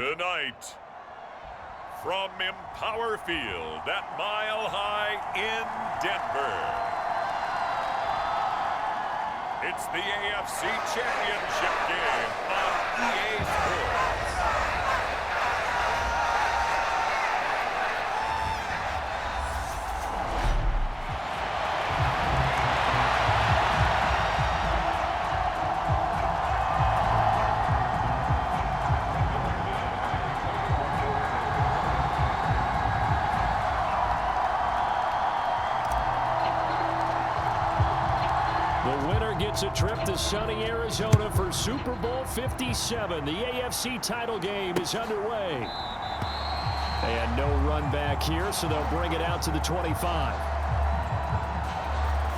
Tonight, from Empower Field at Mile High in Denver, it's the AFC Championship game on EA Sports. Gets a trip to sunny Arizona for Super Bowl 57. The AFC title game is underway. And no run back here, so they'll bring it out to the 25.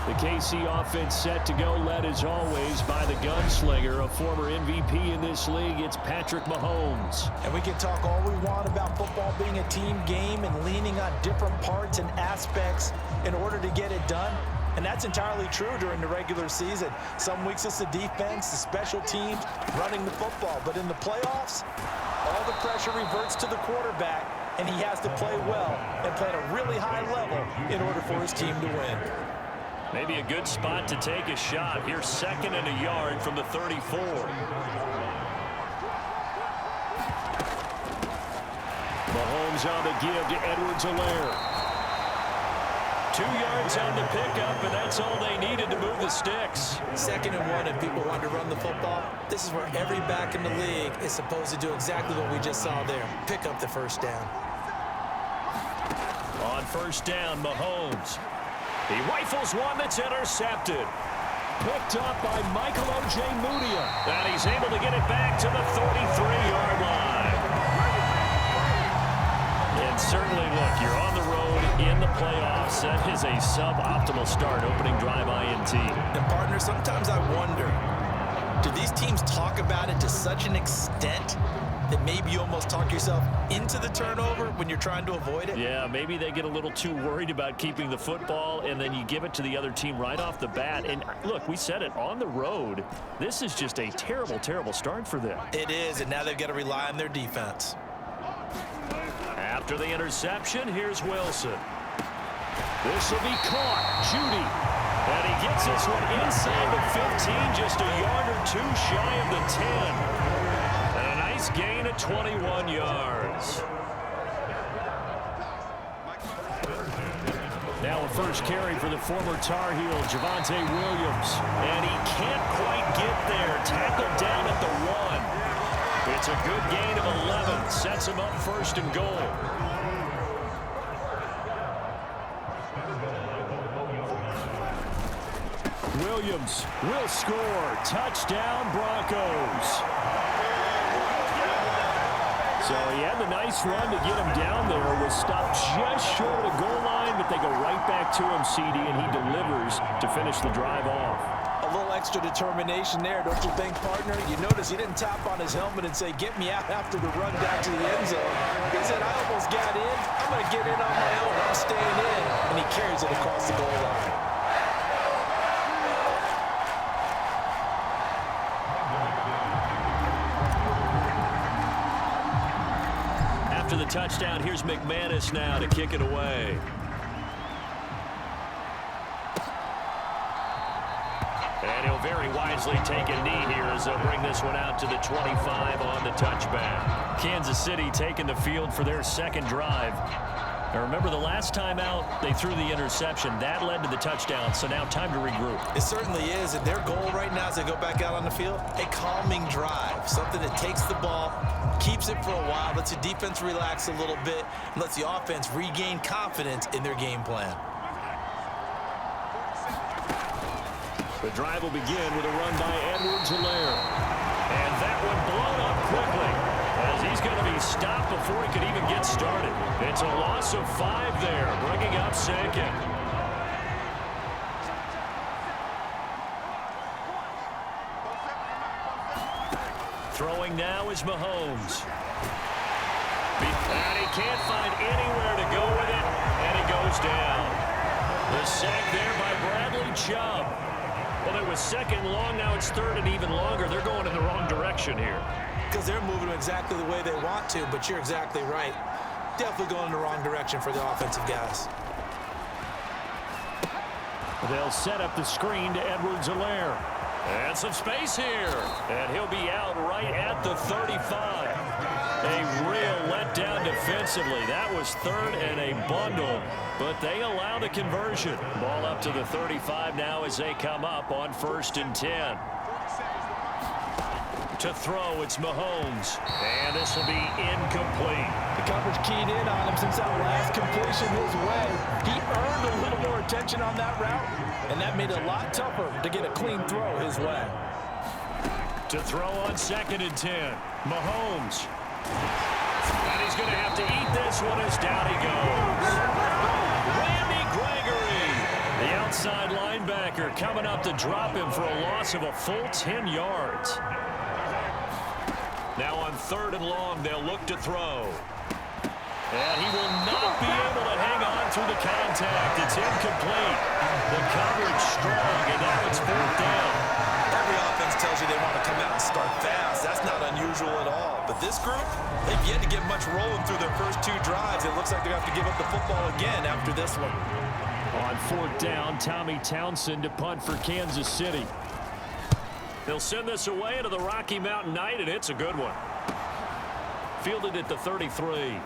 The KC offense set to go, led as always by the gunslinger, a former MVP in this league. It's Patrick Mahomes. And we can talk all we want about football being a team game and leaning on different parts and aspects in order to get it done. And that's entirely true during the regular season. Some weeks it's the defense, the special teams, running the football. But in the playoffs, all the pressure reverts to the quarterback, and he has to play well and play at a really high level in order for his team to win. Maybe a good spot to take a shot. Here's 2nd and a yard from the 34. Mahomes on the give to Edwards-Helaire. 2 yards on the pickup, and that's all they needed to move the sticks. 2nd and 1, and people want to run the football. This is where every back in the league is supposed to do exactly what we just saw there. Pick up the first down. On first down, Mahomes. He rifles one that's intercepted. Picked up by Michael Ojemudia. And he's able to get it back to the 33-yard line. And certainly, look, you're on the road in the playoffs. That is a suboptimal start, opening drive INT. And, partner, sometimes I wonder, do these teams talk about it to such an extent that maybe you almost talk yourself into the turnover when you're trying to avoid it? Yeah, maybe they get a little too worried about keeping the football, and then you give it to the other team right off the bat. And, look, we said it, on the road, this is just a terrible, terrible start for them. It is, and now they've got to rely on their defense. After the interception, here's Wilson. This will be caught. Judy. And he gets this one inside the 15, just a yard or two shy of the 10. And a nice gain of 21 yards. Now a first carry for the former Tar Heel, Javonte Williams. And he can't quite get there. Tackled down at the 1. It's a good gain of 11. Sets him up 1st and goal. Williams will score. Touchdown, Broncos. So he had the nice run to get him down there. Was stopped just short of the goal line, but they go right back to him, CD, and he delivers to finish the drive off. A little extra determination there, don't you think, partner? You notice he didn't tap on his helmet and say, get me out after the run down to the end zone. He said, I almost got in. I'm going to get in on my own. I'm staying in. And he carries it across the goal line. After the touchdown, here's McManus now to kick it away. And he'll very wisely take a knee here as they'll bring this one out to the 25 on the touchback. Kansas City taking the field for their 2nd drive. Now remember, the last time out, they threw the interception. That led to the touchdown, so now time to regroup. It certainly is, and their goal right now as they go back out on the field, a calming drive, something that takes the ball, keeps it for a while, lets the defense relax a little bit, and lets the offense regain confidence in their game plan. The drive will begin with a run by Edwards-Helaire. And that one blown up quickly as he's going to be stopped before he could even get started. It's a loss of 5 there, bringing up 2nd. Throwing now is Mahomes. And he can't find anywhere to go with it, and he goes down. The sack there by Bradley Chubb. Well, it was 2nd long, now it's 3rd and even longer. They're going in the wrong direction here. because they're moving exactly the way they want to, but you're exactly right. Definitely going in the wrong direction for the offensive guys. They'll set up the screen to Edwards-Helaire. And some space here. And he'll be out right at the 35. A real letdown defensively. That was third and a bundle, but they allow the conversion. Ball up to the 35 now as they come up on 1st and 10. To throw, it's Mahomes. And this will be incomplete. The coverage keyed in on him since that last completion his way. He earned a little more attention on that route, and that made it a lot tougher to get a clean throw his way. To throw on 2nd and 10. Mahomes. And he's going to have to eat this one as down he goes. Randy Gregory, the outside linebacker, coming up to drop him for a loss of a full 10 yards. Now on 3rd and long, they'll look to throw. And he will not be able to hang on through the contact. It's incomplete. The coverage strong, and now it's 4th down. Every offense tells you they want to come out and start fast. That's not unusual at all. But this group, they've yet to get much rolling through their first 2 drives. It looks like they're going to have to give up the football again after this one. On 4th down, Tommy Townsend to punt for Kansas City. They'll send this away into the Rocky Mountain Night, and it's a good one. Fielded at the 33.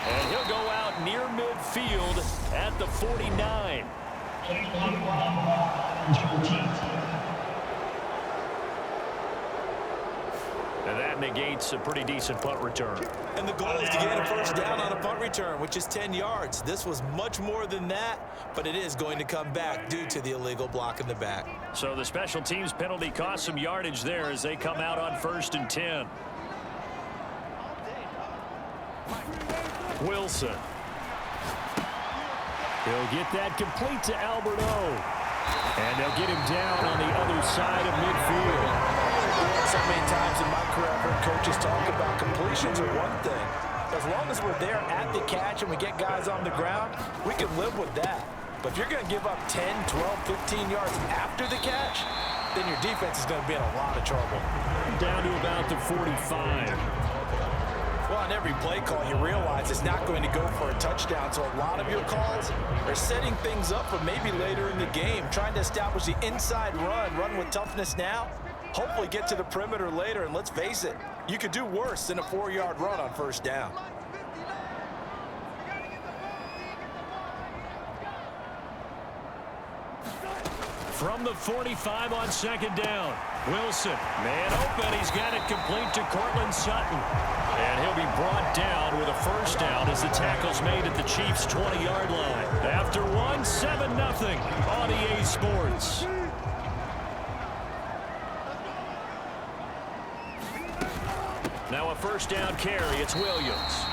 And he'll go out near midfield at the 49. And that negates a pretty decent punt return. And the goal is to gain a 1st down on a punt return, which is 10 yards. This was much more than that, but it is going to come back due to the illegal block in the back. So the special teams penalty cost some yardage there as they come out on 1st and 10. Wilson. He'll get that complete to Albert O. And they'll get him down on the other side of midfield. So many times in my career, I've heard coaches talk about completions are one thing. As long as we're there at the catch and we get guys on the ground, we can live with that. But if you're going to give up 10, 12, 15 yards after the catch, then your defense is going to be in a lot of trouble. Down to about the 45. Well, on every play call, you realize it's not going to go for a touchdown. So a lot of your calls are setting things up for maybe later in the game, trying to establish the inside run with toughness now. Hopefully get to the perimeter later, and let's face it, you could do worse than a 4-yard run on 1st down. From the 45 on 2nd down, Wilson, man open, he's got it complete to Cortland Sutton. And he'll be brought down with a 1st down as the tackle's made at the Chiefs' 20-yard line. After 7-0 on EA Sports. Now a 1st down carry. It's Williams.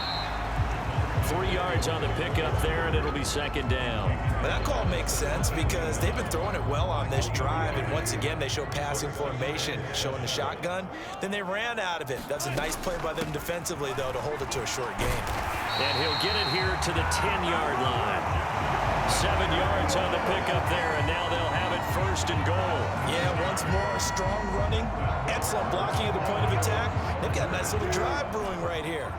3 yards on the pickup there, and it'll be 2nd down. But that call makes sense because they've been throwing it well on this drive, and once again they show passing formation, showing the shotgun. Then they ran out of it. That's a nice play by them defensively, though, to hold it to a short game. And he'll get it here to the 10-yard line. 7 yards on the pickup there, and now they'll have it 1st and goal. Yeah, once more, strong running, excellent blocking at the point of attack. They've got a nice little drive brewing right here.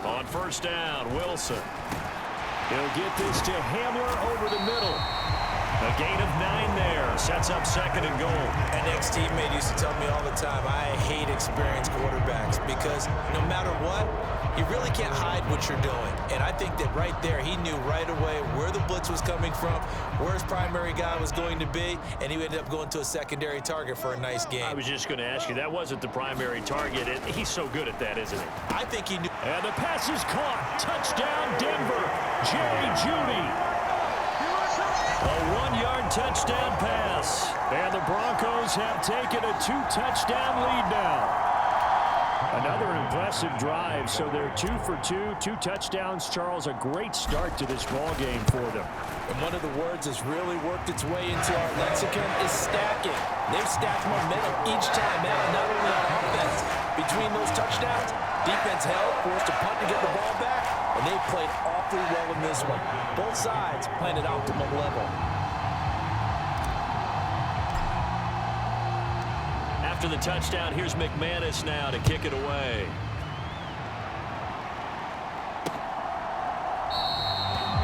On 1st down, Wilson. He'll get this to Hamler over the middle. A gain of 9 there. Sets up 2nd and goal. An ex-teammate used to tell me all the time, I hate experienced quarterbacks because no matter what, you really can't hide what you're doing. And I think that right there, he knew right away where the blitz was coming from, where his primary guy was going to be, and he ended up going to a secondary target for a nice game. I was just going to ask you, that wasn't the primary target. He's so good at that, isn't he? I think he knew. And the pass is caught. Touchdown, Denver. Jerry Jeudy. A 1-yard touchdown pass. And the Broncos have taken a 2-touchdown lead now. Another impressive drive, so they're 2 for 2, 2 touchdowns. Charles, a great start to this ball game for them. And one of the words that's really worked its way into our lexicon is stacking. They've stacked momentum each time out, not only on offense. Between those touchdowns, defense held, forced a punt to get the ball back, and they played awfully well in this one. Both sides playing at optimum level. After the touchdown, here's McManus now to kick it away.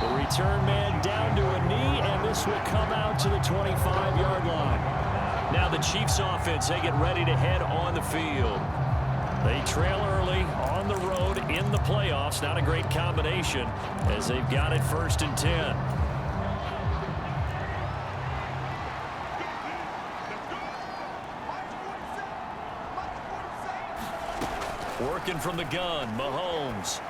The return man down to a knee, and this will come out to the 25-yard line. Now the Chiefs offense, they get ready to head on the field. They trail early on the road in the playoffs. Not a great combination as they've got it 1st and 10. Working from the gun, Mahomes.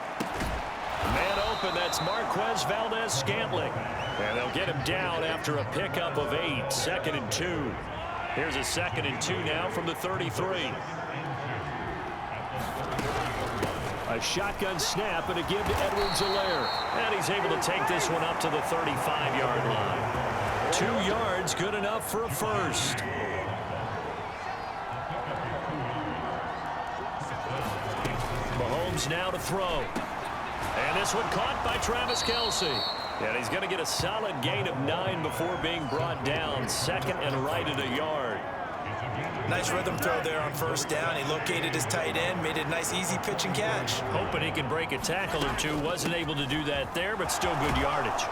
Man open, that's Marquez Valdez-Scantling. And they'll get him down after a pickup of 8, 2nd and 2. Here's a 2nd and 2 now from the 33. A shotgun snap and a give to Edwards-Helaire. And he's able to take this one up to the 35-yard line. 2 yards, good enough for a first. Mahomes now to throw. And this one caught by Travis Kelce. And he's going to get a solid gain of 9 before being brought down. 2nd and right at a yard. Nice rhythm throw there on 1st down. He located his tight end, made it a nice easy pitch and catch. Hoping he could break a tackle or two. Wasn't able to do that there, but still good yardage.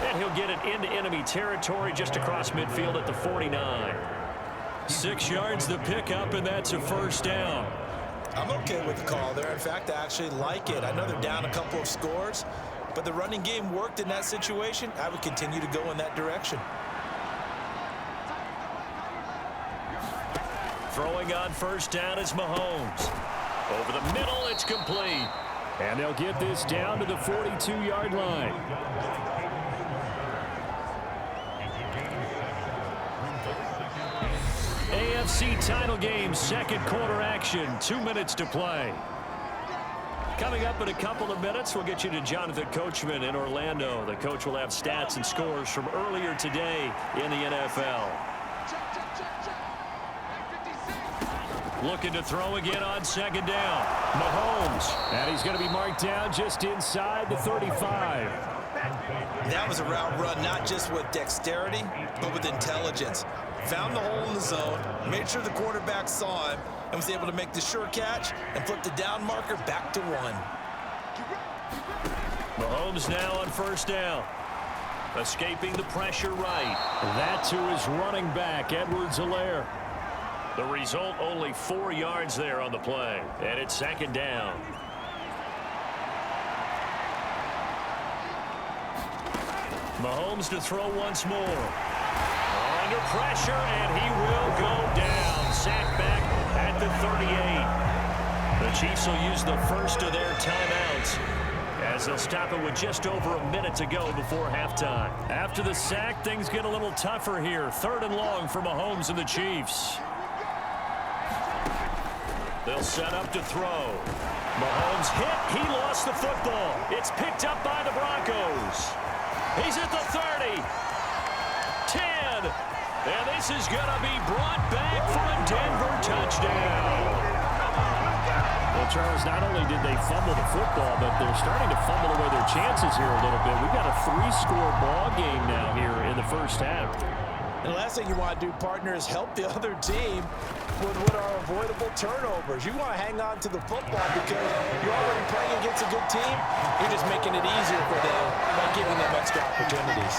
And he'll get it into enemy territory just across midfield at the 49. 6 yards the pickup, and that's a 1st down. I'm okay with the call there. In fact, I actually like it. I know they're down a couple of scores, but the running game worked in that situation. I would continue to go in that direction. Throwing on 1st down is Mahomes. Over the middle, it's complete. And they'll get this down to the 42-yard line. AFC title game, 2nd quarter action, 2 minutes to play. Coming up in a couple of minutes, we'll get you to Jonathan Coachman in Orlando. The coach will have stats and scores from earlier today in the NFL. Looking to throw again on 2nd down. Mahomes, and he's going to be marked down just inside the 35. That was a route run not just with dexterity, but with intelligence. Found the hole in the zone, made sure the quarterback saw him, and was able to make the sure catch and flip the down marker back to 1. Mahomes now on 1st down. Escaping the pressure right. That to his running back, Edwards-Helaire. The result, only 4 yards there on the play. And it's 2nd down. Mahomes to throw once more. Under pressure, and he will go down. Sacked back at the 38. The Chiefs will use the first of their timeouts as they'll stop it with just over a minute to go before halftime. After the sack, things get a little tougher here. 3rd and long for Mahomes and the Chiefs. They'll set up to throw. Mahomes hit. He lost the football. It's picked up by the Broncos. He's at the 30. 10. And this is going to be brought back for a Denver touchdown. Well, Charles, not only did they fumble the football, but they're starting to fumble away their chances here a little bit. We've got a 3-score ball game now here in the 1st half. And the last thing you want to do, partner, is help the other team with what are avoidable turnovers. You want to hang on to the football because you're already playing against a good team. You're just making it easier for them by giving them extra opportunities.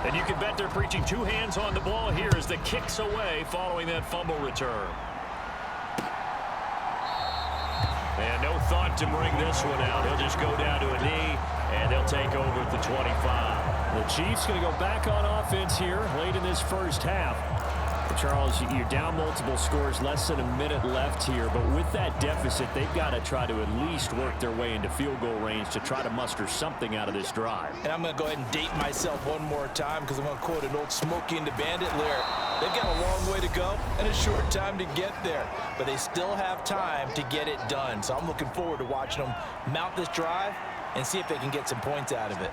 And you can bet they're preaching 2 hands on the ball here as the kick's away following that fumble return. And no thought to bring this one out. He'll just go down to a knee, and they'll take over at the 25. The Chiefs going to go back on offense here late in this 1st half. Charles, you're down multiple scores, less than a minute left here, but with that deficit, they've got to try to at least work their way into field goal range to try to muster something out of this drive. And I'm going to go ahead and date myself one more time because I'm going to quote an old Smokey and the Bandit lyric. They've got a long way to go and a short time to get there, but they still have time to get it done. So I'm looking forward to watching them mount this drive and see if they can get some points out of it.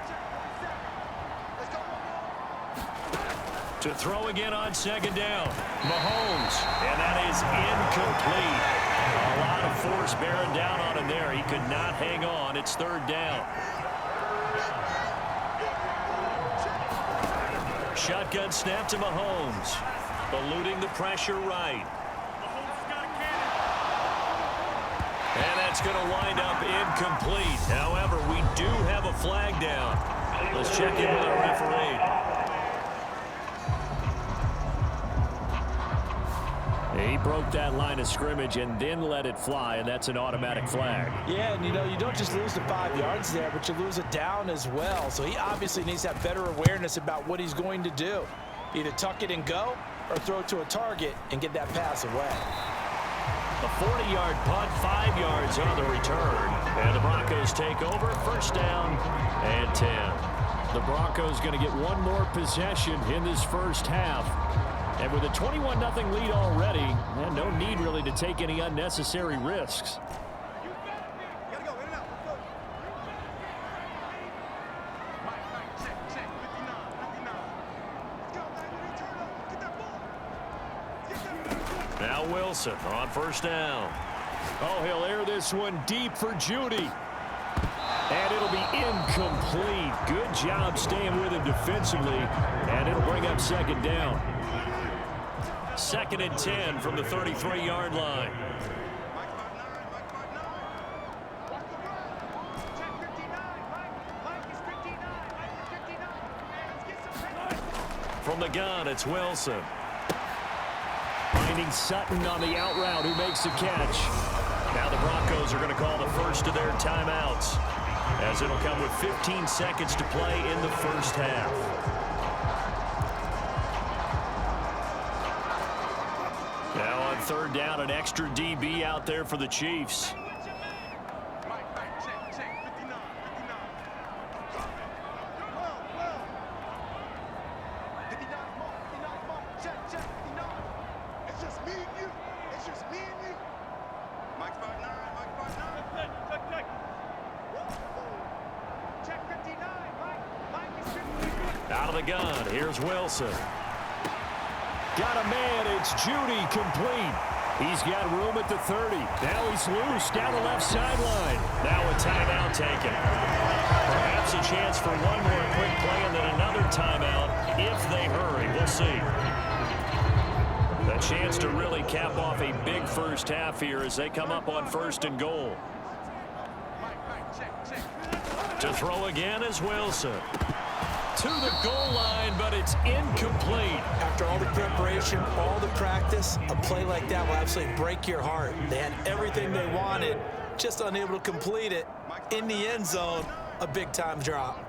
To throw again on second down. Mahomes, and that is incomplete. A lot of force bearing down on him there. He could not hang on. It's third down. Shotgun snap to Mahomes. Eluding the pressure right. And that's going to wind up incomplete. However, we do have a flag down. Let's check in with our referee. He broke that line of scrimmage and then let it fly, and that's an automatic flag. Yeah, and you don't just lose the 5 yards there, but you lose it down as well. So he obviously needs to have better awareness about what he's going to do. Either tuck it and go or throw it to a target and get that pass away. A 40-yard punt, 5 yards on the return. And the Broncos take over, first down and 10. The Broncos going to get one more possession in this first half. And with a 21-0 lead already, no need really to take any unnecessary risks. Now Wilson on first down. Oh, he'll air this one deep for Judy. And it'll be incomplete. Good job staying with him defensively. And it'll bring up second down. Second and 10 from the 33-yard line. From the gun, it's Wilson. Finding Sutton on the out route, who makes the catch. Now the Broncos are going to call the first of their timeouts, as it'll come with 15 seconds to play in the first half. Now on third down, an extra DB out there for the Chiefs. Out of the gun, here's Wilson. Got a man, it's Judy, complete. He's got room at the 30. Now he's loose down the left sideline. Now a timeout taken. Perhaps a chance for one more quick play and then another timeout if they hurry. We'll see. A chance to really cap off a big first half here as they come up on first and goal. To throw again is Wilson. To the goal line, but it's incomplete. After all the preparation, all the practice, a play like that will absolutely break your heart. They had everything they wanted, just unable to complete it. In the end zone, a big-time drop.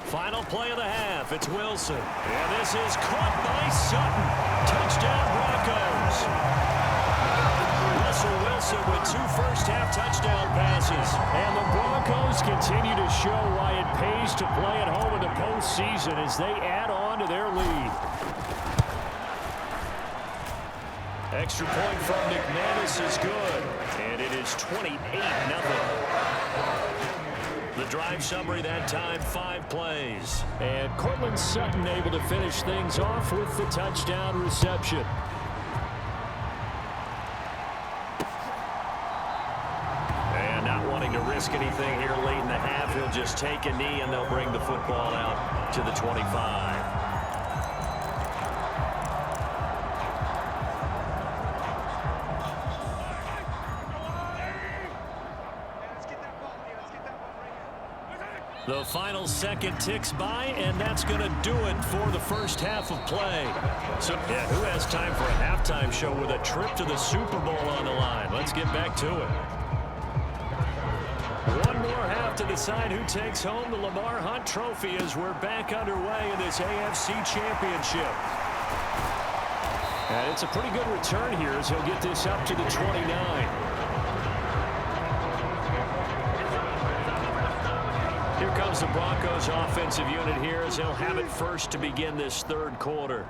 Final play of the half, it's Wilson. And this is caught by Sutton. Touchdown, Broncos. Russell Wilson with 2 first-half touchdown passes. And the Broncos continue to show why it pays to play at home in the postseason as they add on to their lead. Extra point from McManus is good. And it is 28-0. The drive summary that time, 5 plays. And Cortland Sutton able to finish things off with the touchdown reception. And not wanting to risk anything here late in the half, he'll just take a knee and they'll bring the football out to the 25. The final second ticks by, and that's going to do it for the first half of play. So, yeah, who has time for a halftime show with a trip to the Super Bowl on the line? Let's get back to it. One more half to decide who takes home the Lamar Hunt Trophy as we're back underway in this AFC Championship. And it's a pretty good return here as he'll get this up to the 29. Here comes the Broncos offensive unit here as they'll have it first to begin this third quarter.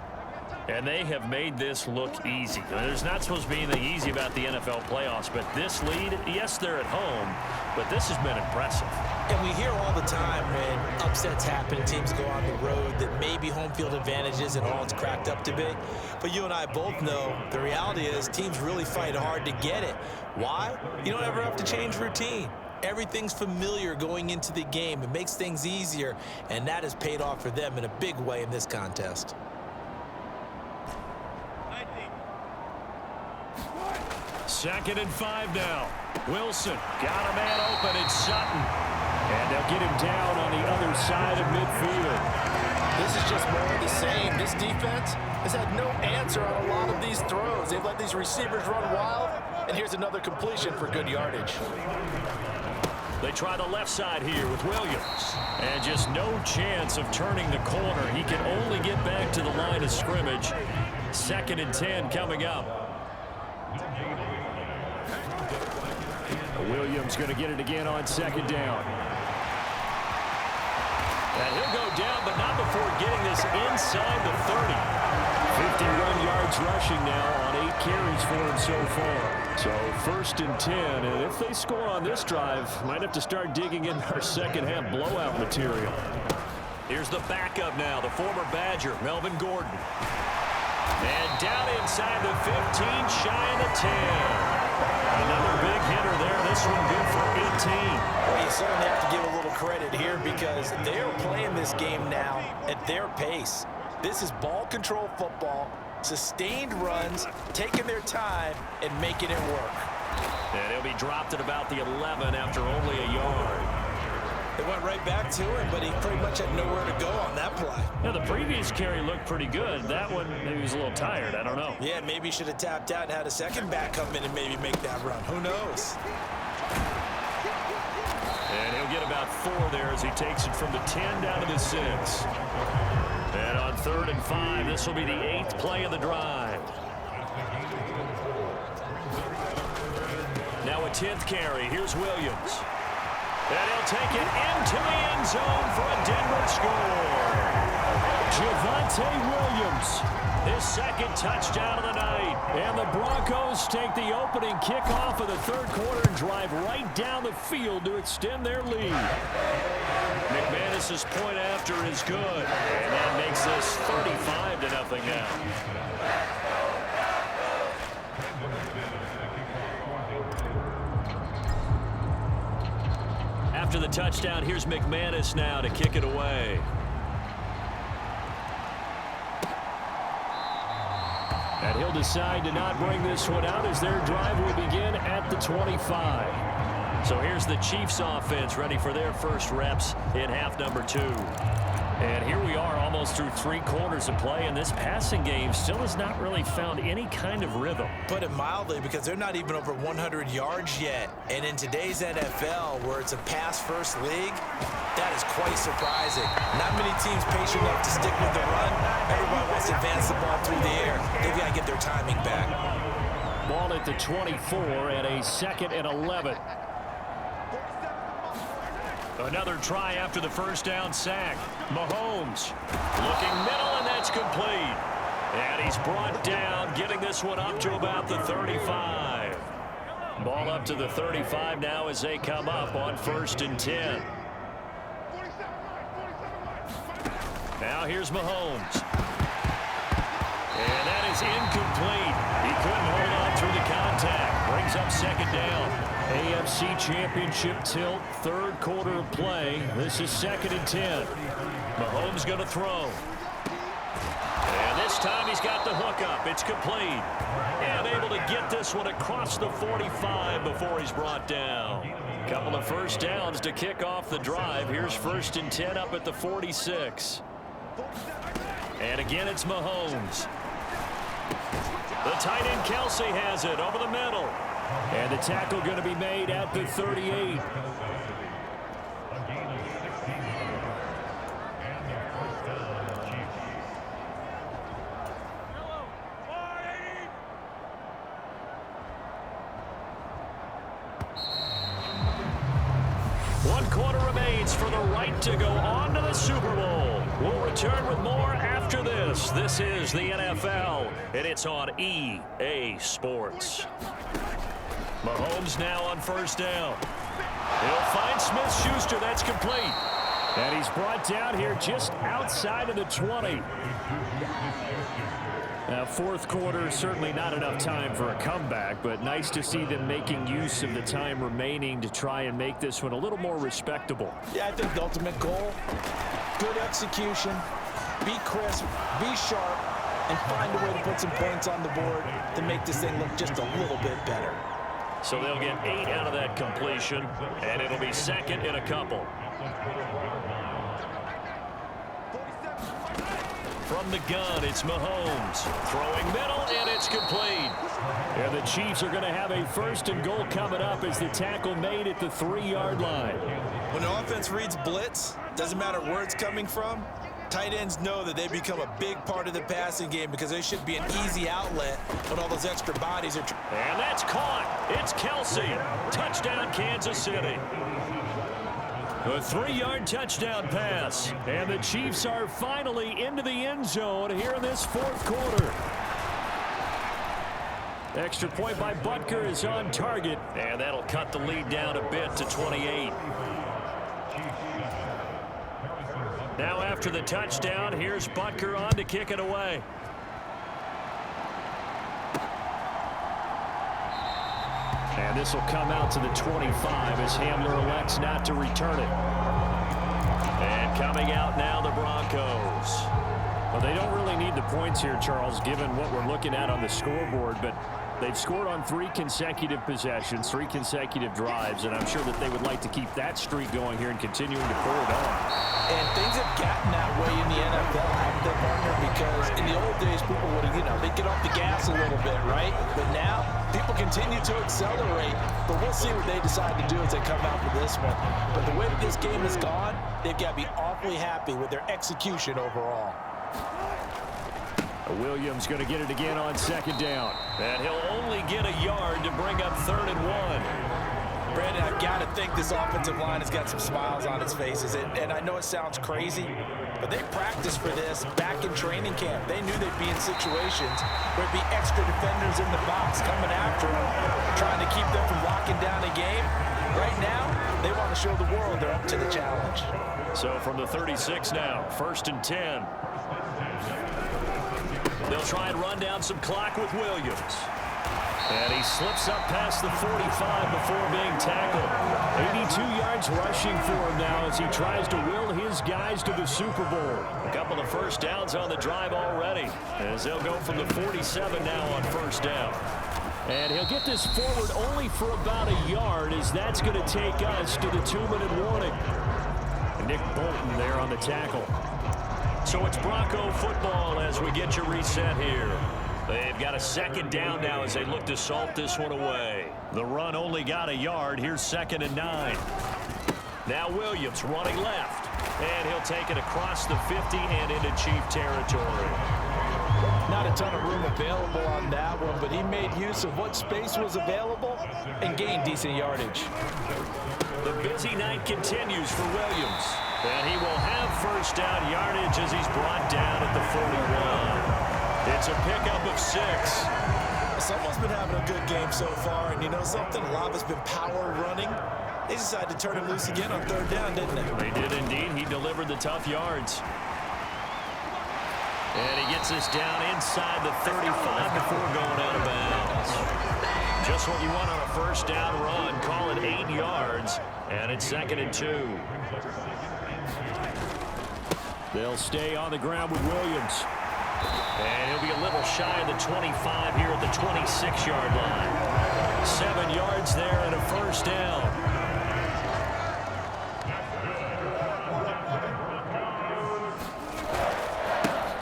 And they have made this look easy. There's not supposed to be anything easy about the NFL playoffs, but this lead, yes, they're at home, but this has been impressive. And we hear all the time when upsets happen, teams go on the road, that maybe home field advantage isn't all it's cracked up to be. But you and I both know the reality is teams really fight hard to get it. Why? You don't ever have to change routine. Everything's familiar going into the game. It makes things easier, and that has paid off for them in a big way in this contest. Second and 5 now. Wilson got a man open. It's Sutton. And they'll get him down on the other side of midfield. This is just more of the same. This defense has had no answer on a lot of these throws. They've let these receivers run wild, and here's another completion for good yardage. They try the left side here with Williams. And just no chance of turning the corner. He can only get back to the line of scrimmage. Second and 10 coming up. Williams going to get it again on second down. And he'll go down, but not before getting this inside the 30. 51 yards rushing now on 8 carries for him so far. So first and 10, and if they score on this drive, might have to start digging in our second half blowout material. Here's the backup now, the former Badger, Melvin Gordon. And down inside the 15, shy of the 10. Another big hitter there. This one good for 18. Well, you certainly have to give a little credit here because they're playing this game now at their pace. This is ball control football, sustained runs, taking their time, and making it work. And he'll be dropped at about the 11 after only a yard. They went right back to him, but he pretty much had nowhere to go on that play. Yeah, the previous carry looked pretty good. That one, maybe he was a little tired. I don't know. Yeah, maybe he should have tapped out and had a second back come in and maybe make that run. Who knows? And he'll get about 4 there as he takes it from the 10 down to the 6. And on 3rd and 5, this will be the 8th play of the drive. Now a 10th carry. Here's Williams. And he'll take it into the end zone for a Denver score. Javonte Williams, his second touchdown of the night. And the Broncos take the opening kickoff of the 3rd quarter and drive right down the field to extend their lead. McManus's point after is good. And that makes this 35-0 now. After the touchdown, here's McManus now to kick it away. And he'll decide to not bring this one out as their drive will begin at the 25. So here's the Chiefs offense ready for their first reps in half number 2. And here we are almost through 3 quarters of play, and this passing game still has not really found any kind of rhythm. Put it mildly, because they're not even over 100 yards yet. And in today's NFL, where it's a pass-first league, that is quite surprising. Not many teams patient enough to stick with the run. Everybody wants to advance the ball through the air. They've got to get their timing back. Ball at the 24 and a 2nd and 11. Another try after the first down sack. Mahomes looking middle, and that's complete. And he's brought down, getting this one up to about the 35. Ball up to the 35 now as they come up on 1st and 10. Now here's Mahomes. And that is incomplete. He couldn't hold on through the contact. Brings up 2nd down. AFC Championship tilt, 3rd quarter of play. This is 2nd and 10. Mahomes going to throw. And this time he's got the hook up. It's complete. And able to get this one across the 45 before he's brought down. Couple of first downs to kick off the drive. Here's 1st and 10 up at the 46. And again, it's Mahomes. The tight end Kelsey has it over the middle. And the tackle going to be made at the 38. One quarter remains for the right to go on to the Super Bowl. We'll return with more after this. This is the NFL, and it's on EA Sports. Mahomes now on 1st down. He'll find Smith-Schuster. That's complete. And he's brought down here just outside of the 20. Now, fourth quarter, certainly not enough time for a comeback, but nice to see them making use of the time remaining to try and make this one a little more respectable. Yeah, I think the ultimate goal, good execution, be crisp, be sharp, and find a way to put some points on the board to make this thing look just a little bit better. So they'll get 8 out of that completion, and it'll be second in a couple. From the gun, it's Mahomes. Throwing middle, and it's complete. And the Chiefs are going to have a first and goal coming up as the tackle made at the 3-yard line. When the offense reads blitz, doesn't matter where it's coming from, tight ends know that they become a big part of the passing game because they should be an easy outlet when all those extra bodies are... And that's caught. It's Kelsey. Touchdown, Kansas City. A 3-yard touchdown pass. And the Chiefs are finally into the end zone here in this fourth quarter. Extra point by Butker is on target. And that'll cut the lead down a bit to 28. Now after the touchdown, here's Butker on to kick it away. And this will come out to the 25 as Hamler elects not to return it. And coming out now, the Broncos. Well, they don't really need the points here, Charles, given what we're looking at on the scoreboard, but they've scored on 3 consecutive possessions, 3 consecutive drives, and I'm sure that they would like to keep that streak going here and continuing to pour it on. And things have gotten that way in the NFL, haven't they, partner? Because in the old days, people would, they'd get off the gas a little bit, right? But now, people continue to accelerate. But we'll see what they decide to do as they come out for this one. But the way that this game has gone, they've got to be awfully happy with their execution overall. Williams going to get it again on second down. And he'll only get a yard to bring up 3rd and 1. Brandon, I've got to think this offensive line has got some smiles on its faces. And I know it sounds crazy, but they practiced for this back in training camp. They knew they'd be in situations where there'd be extra defenders in the box coming after them, trying to keep them from locking down a game. Right now, they want to show the world they're up to the challenge. So from the 36 now, 1st and 10. They'll try and run down some clock with Williams. And he slips up past the 45 before being tackled. 82 yards rushing for him now as he tries to will his guys to the Super Bowl. A couple of first downs on the drive already, as they'll go from the 47 now on 1st down. And he'll get this forward only for about a yard, as that's going to take us to the 2-minute warning. And Nick Bolton there on the tackle. So it's Bronco football as we get you reset here. They've got a 2nd down now as they look to salt this one away. The run only got a yard. Here's 2nd and 9. Now Williams running left. And he'll take it across the 50 and into Chief territory. Not a ton of room available on that one, but he made use of what space was available and gained decent yardage. The busy night continues for Williams. And he will have 1st down yardage as he's brought down at the 41. It's a pickup of 6. Someone's been having a good game so far, and you know something? A lot of it's been power running. They decided to turn him loose again on 3rd down, didn't they? They did indeed. He delivered the tough yards. And he gets this down inside the 35 before going out of bounds. Just what you want on a 1st down run. Call it 8 yards, and it's 2nd and 2. They'll stay on the ground with Williams. And he'll be a little shy of the 25 here at the 26-yard line. 7 yards there and a 1st down.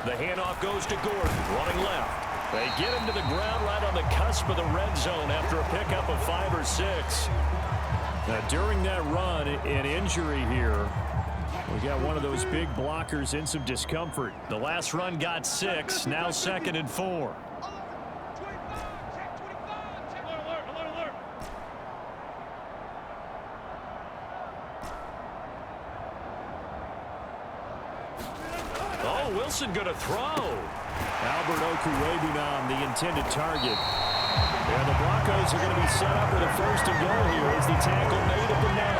The handoff goes to Gordon, running left. They get him to the ground right on the cusp of the red zone after a pickup of 5 or 6. Now, during that run, an injury here. We got one of those big blockers in some discomfort. The last run got 6, now 2nd and 4. Oh, Wilson going to throw. Albert Okwuegbunam, the intended target. And the Broncos are going to be set up with a first and goal here as the tackle made at the 9.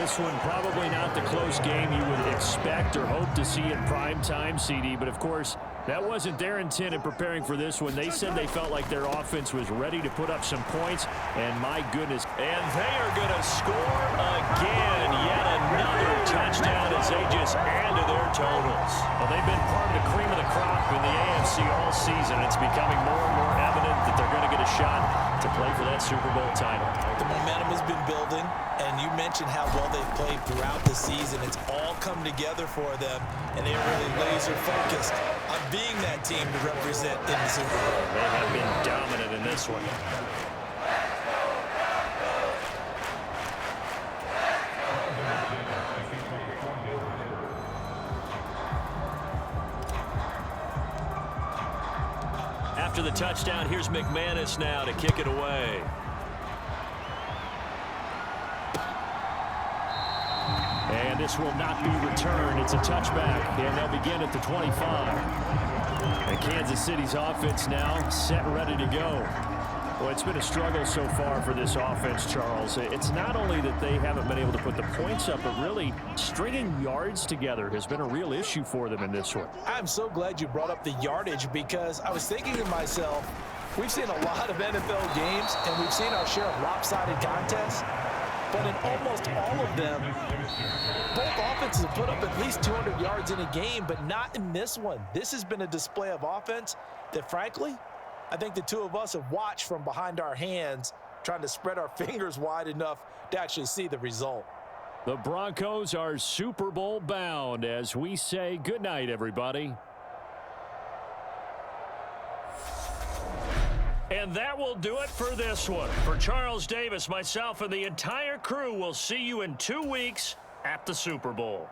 This one probably not the close game you would expect or hope to see in prime time, CD. But, of course, that wasn't their intent in preparing for this one. They said they felt like their offense was ready to put up some points. And, my goodness. And they are going to score again. Yet another touchdown as they just add to their totals. Well, they've been part of the cream of the crop in the AFC all season. It's becoming more and more evident that they're going to get a shot to play for that Super Bowl title. The momentum has been building, and you mentioned how well they've played throughout the season. It's all come together for them, and they're really laser focused on being that team to represent in the Super Bowl. They have been dominant in this one. After the touchdown, here's McManus now to kick it away. And this will not be returned. It's a touchback, and they'll begin at the 25. And Kansas City's offense now set and ready to go. Well, it's been a struggle so far for this offense, Charles. It's not only that they haven't been able to put the points up, but really stringing yards together has been a real issue for them in this one. I'm so glad you brought up the yardage, because I was thinking to myself, we've seen a lot of NFL games, and we've seen our share of lopsided contests. But in almost all of them, both offenses have put up at least 200 yards in a game, but not in this one. This has been a display of offense that, frankly, I think the two of us have watched from behind our hands, trying to spread our fingers wide enough to actually see the result. The Broncos are Super Bowl bound as we say goodnight, everybody. And that will do it for this one. For Charles Davis, myself, and the entire crew, we'll see you in 2 weeks at the Super Bowl.